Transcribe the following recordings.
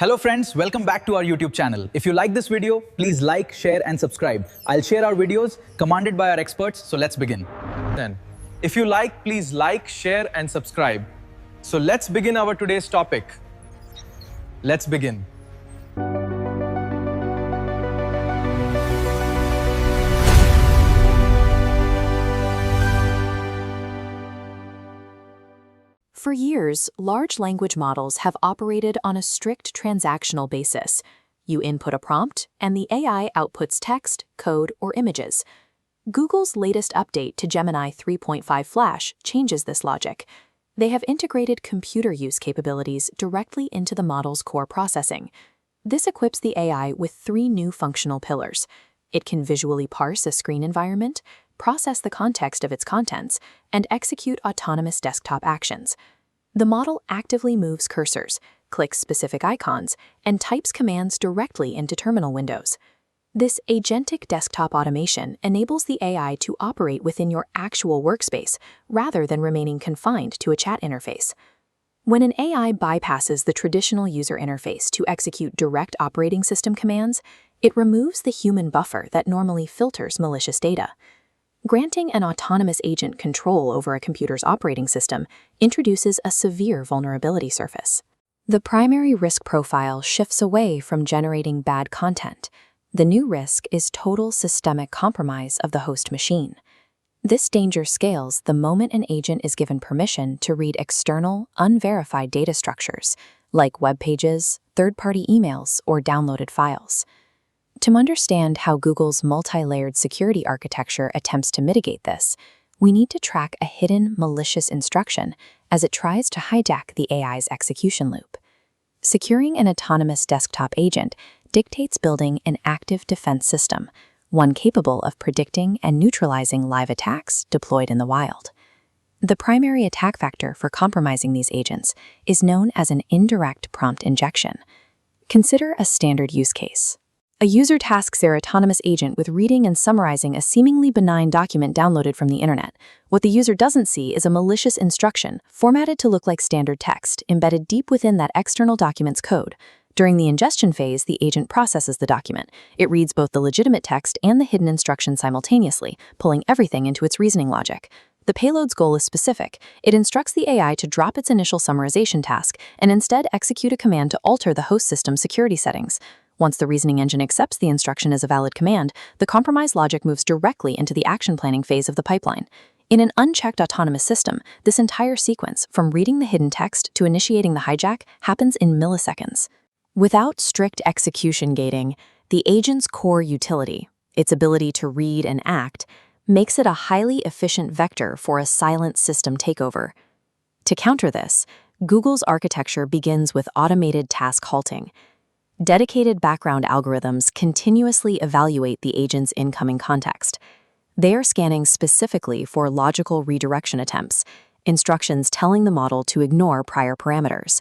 Hello friends, welcome back to our YouTube channel. If you like this video, please like, share and subscribe. I'll share our videos commanded by our experts, so let's begin. If you like, please like, share and subscribe. So let's begin our today's topic. Let's begin. For years, large language models have operated on a strict transactional basis. You input a prompt, and the AI outputs text, code, or images. Google's latest update to Gemini 3.5 Flash changes this logic. They have integrated computer use capabilities directly into the model's core processing. This equips the AI with three new functional pillars. It can visually parse a screen environment, process the context of its contents, and execute autonomous desktop actions. The model actively moves cursors, clicks specific icons, and types commands directly into terminal windows. This agentic desktop automation enables the AI to operate within your actual workspace rather than remaining confined to a chat interface. When an AI bypasses the traditional user interface to execute direct operating system commands, it removes the human buffer that normally filters malicious data. Granting an autonomous agent control over a computer's operating system introduces a severe vulnerability surface. The primary risk profile shifts away from generating bad content. The new risk is total systemic compromise of the host machine. This danger scales the moment an agent is given permission to read external, unverified data structures, like web pages, third-party emails, or downloaded files. To understand how Google's multi-layered security architecture attempts to mitigate this, we need to track a hidden malicious instruction as it tries to hijack the AI's execution loop. Securing an autonomous desktop agent dictates building an active defense system, one capable of predicting and neutralizing live attacks deployed in the wild. The primary attack vector for compromising these agents is known as an indirect prompt injection. Consider a standard use case. A user tasks their autonomous agent with reading and summarizing a seemingly benign document downloaded from the internet. What the user doesn't see is a malicious instruction formatted to look like standard text embedded deep within that external document's code. During the ingestion phase, the agent processes the document. It reads both the legitimate text and the hidden instruction simultaneously, pulling everything into its reasoning logic. The payload's goal is specific. It instructs the AI to drop its initial summarization task and instead execute a command to alter the host system's security settings. Once the reasoning engine accepts the instruction as a valid command, the compromised logic moves directly into the action planning phase of the pipeline. In an unchecked autonomous system, this entire sequence, from reading the hidden text to initiating the hijack, happens in milliseconds. Without strict execution gating, the agent's core utility, its ability to read and act, makes it a highly efficient vector for a silent system takeover. To counter this, Google's architecture begins with automated task halting. Dedicated background algorithms continuously evaluate the agent's incoming context. They are scanning specifically for logical redirection attempts, instructions telling the model to ignore prior parameters.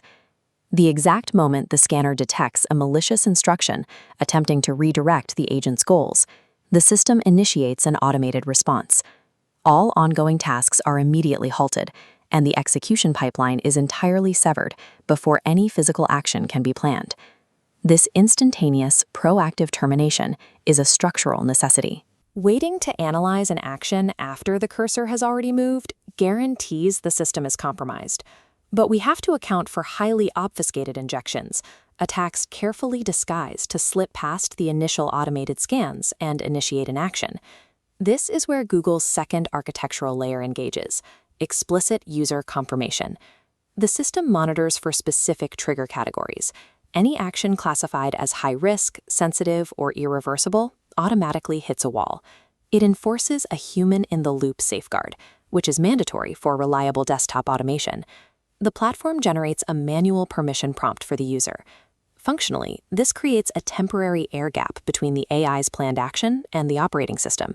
The exact moment the scanner detects a malicious instruction attempting to redirect the agent's goals, the system initiates an automated response. All ongoing tasks are immediately halted, and the execution pipeline is entirely severed before any physical action can be planned. This instantaneous, proactive termination is a structural necessity. Waiting to analyze an action after the cursor has already moved guarantees the system is compromised. But we have to account for highly obfuscated injections, attacks carefully disguised to slip past the initial automated scans and initiate an action. This is where Google's second architectural layer engages: explicit user confirmation. The system monitors for specific trigger categories. Any action classified as high risk, sensitive, or irreversible automatically hits a wall. It enforces a human-in-the-loop safeguard, which is mandatory for reliable desktop automation. The platform generates a manual permission prompt for the user. Functionally, this creates a temporary air gap between the AI's planned action and the operating system.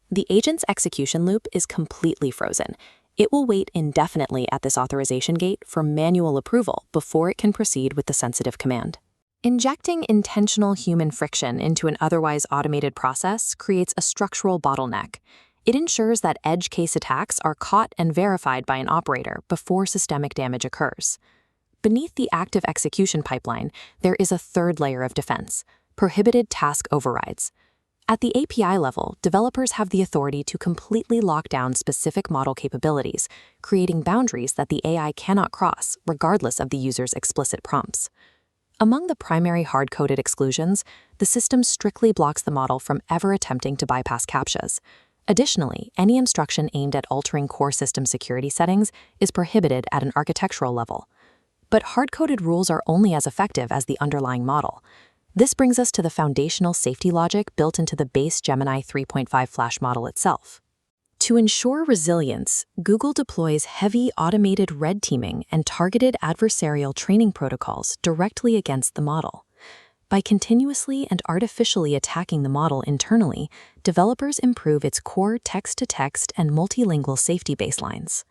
The agent's execution loop is completely frozen. It will wait indefinitely at this authorization gate for manual approval before it can proceed with the sensitive command. Injecting intentional human friction into an otherwise automated process creates a structural bottleneck. It ensures that edge case attacks are caught and verified by an operator before systemic damage occurs. Beneath the active execution pipeline, there is a third layer of defense: prohibited task overrides. At the API level, developers have the authority to completely lock down specific model capabilities, creating boundaries that the AI cannot cross, regardless of the user's explicit prompts. Among the primary hard-coded exclusions, the system strictly blocks the model from ever attempting to bypass CAPTCHAs. Additionally, any instruction aimed at altering core system security settings is prohibited at an architectural level. But hard-coded rules are only as effective as the underlying model. This brings us to the foundational safety logic built into the base Gemini 3.5 Flash model itself. To ensure resilience, Google deploys heavy automated red teaming and targeted adversarial training protocols directly against the model. By continuously and artificially attacking the model internally, developers improve its core text-to-text and multilingual safety baselines.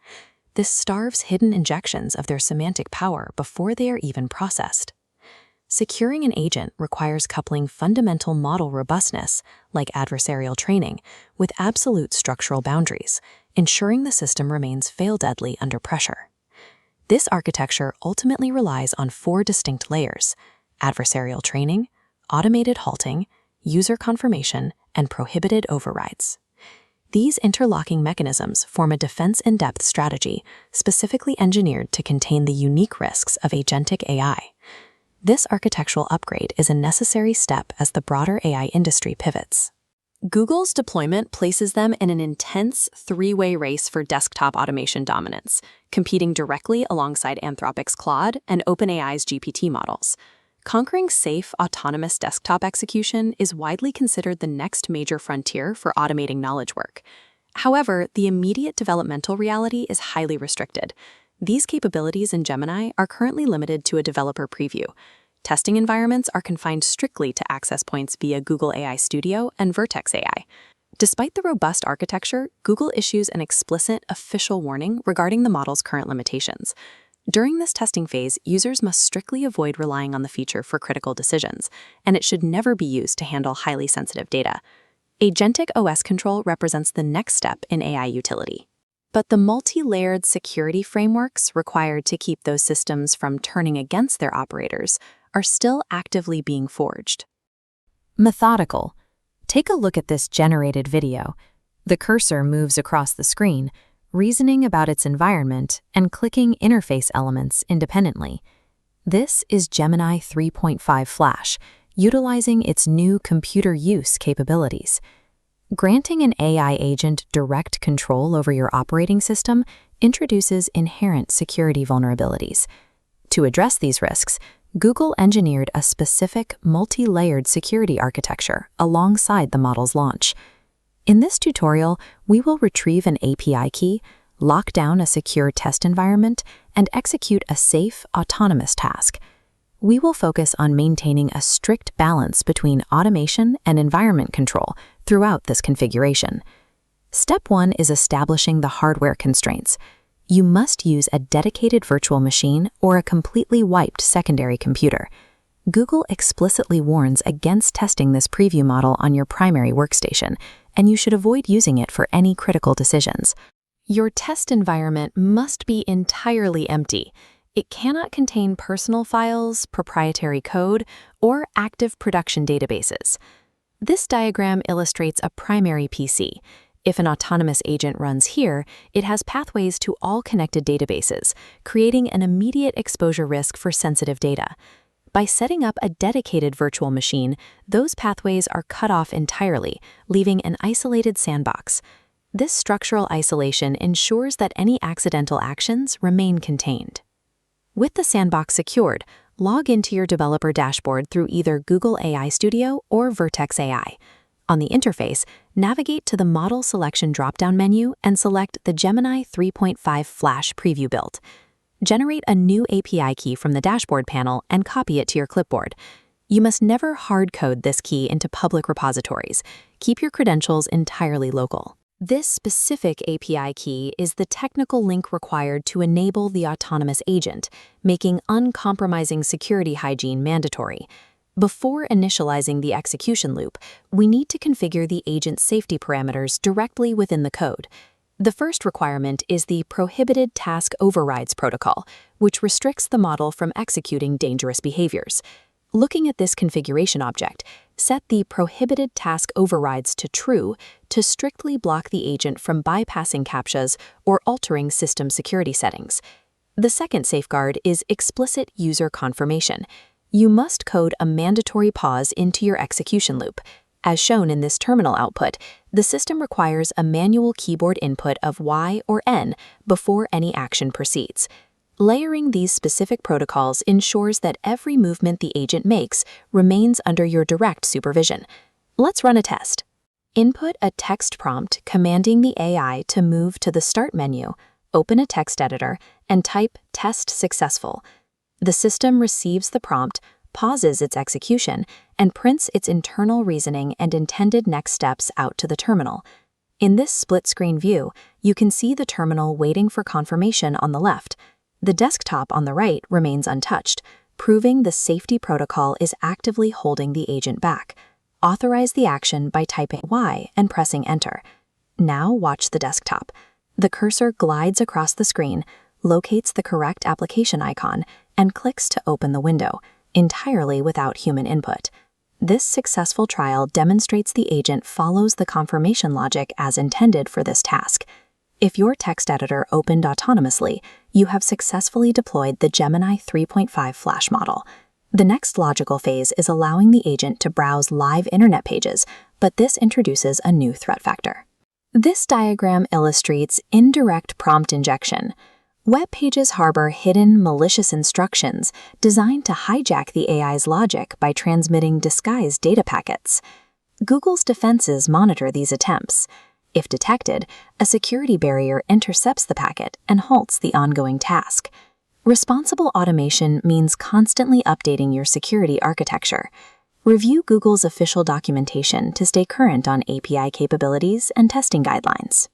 This starves hidden injections of their semantic power before they are even processed. Securing an agent requires coupling fundamental model robustness, like adversarial training, with absolute structural boundaries, ensuring the system remains fail-deadly under pressure. This architecture ultimately relies on 4 distinct layers: adversarial training, automated halting, user confirmation, and prohibited overrides. These interlocking mechanisms form a defense-in-depth strategy specifically engineered to contain the unique risks of agentic AI. This architectural upgrade is a necessary step as the broader AI industry pivots. Google's deployment places them in an intense 3-way race for desktop automation dominance, competing directly alongside Anthropic's Claude and OpenAI's GPT models. Conquering safe, autonomous desktop execution is widely considered the next major frontier for automating knowledge work. However, the immediate developmental reality is highly restricted. These capabilities in Gemini are currently limited to a developer preview. Testing environments are confined strictly to access points via Google AI Studio and Vertex AI. Despite the robust architecture, Google issues an explicit official warning regarding the model's current limitations. During this testing phase, users must strictly avoid relying on the feature for critical decisions, and it should never be used to handle highly sensitive data. Agentic OS control represents the next step in AI utility. But the multi-layered security frameworks required to keep those systems from turning against their operators are still actively being forged. Methodical. Take a look at this generated video. The cursor moves across the screen, reasoning about its environment and clicking interface elements independently. This is Gemini 3.5 Flash, utilizing its new computer use capabilities. Granting an AI agent direct control over your operating system introduces inherent security vulnerabilities. To address these risks, Google engineered a specific multi-layered security architecture alongside the model's launch. In this tutorial, we will retrieve an API key, lock down a secure test environment, and execute a safe, autonomous task. We will focus on maintaining a strict balance between automation and environment control throughout this configuration. Step 1 is establishing the hardware constraints. You must use a dedicated virtual machine or a completely wiped secondary computer. Google explicitly warns against testing this preview model on your primary workstation, and you should avoid using it for any critical decisions. Your test environment must be entirely empty. It cannot contain personal files, proprietary code, or active production databases. This diagram illustrates a primary PC. If an autonomous agent runs here, it has pathways to all connected databases, creating an immediate exposure risk for sensitive data. By setting up a dedicated virtual machine, those pathways are cut off entirely, leaving an isolated sandbox. This structural isolation ensures that any accidental actions remain contained. With the sandbox secured, log into your developer dashboard through either Google AI Studio or Vertex AI. On the interface, navigate to the Model Selection drop-down menu and select the Gemini 3.5 Flash preview build. Generate a new API key from the dashboard panel and copy it to your clipboard. You must never hard-code this key into public repositories. Keep your credentials entirely local. This specific API key is the technical link required to enable the autonomous agent, making uncompromising security hygiene mandatory. Before initializing the execution loop, we need to configure the agent's safety parameters directly within the code. The first requirement is the Prohibited Task Overrides protocol, which restricts the model from executing dangerous behaviors. Looking at this configuration object, set the Prohibited Task Overrides to True to strictly block the agent from bypassing CAPTCHAs or altering system security settings. The second safeguard is Explicit User Confirmation. You must code a mandatory pause into your execution loop. As shown in this terminal output, the system requires a manual keyboard input of Y or N before any action proceeds. Layering these specific protocols ensures that every movement the agent makes remains under your direct supervision. Let's run a test. Input a text prompt commanding the AI to move to the Start menu, open a text editor, and type "Test Successful." The system receives the prompt, pauses its execution, and prints its internal reasoning and intended next steps out to the terminal. In this split-screen view, you can see the terminal waiting for confirmation on the left. The desktop on the right remains untouched, proving the safety protocol is actively holding the agent back. Authorize the action by typing Y and pressing Enter. Now watch the desktop. The cursor glides across the screen, locates the correct application icon, and clicks to open the window, entirely without human input. This successful trial demonstrates the agent follows the confirmation logic as intended for this task. If your text editor opened autonomously, you have successfully deployed the Gemini 3.5 Flash model. The next logical phase is allowing the agent to browse live internet pages, but this introduces a new threat factor. This diagram illustrates indirect prompt injection. Web pages harbor hidden, malicious instructions designed to hijack the AI's logic by transmitting disguised data packets. Google's defenses monitor these attempts. If detected, a security barrier intercepts the packet and halts the ongoing task. Responsible automation means constantly updating your security architecture. Review Google's official documentation to stay current on API capabilities and testing guidelines.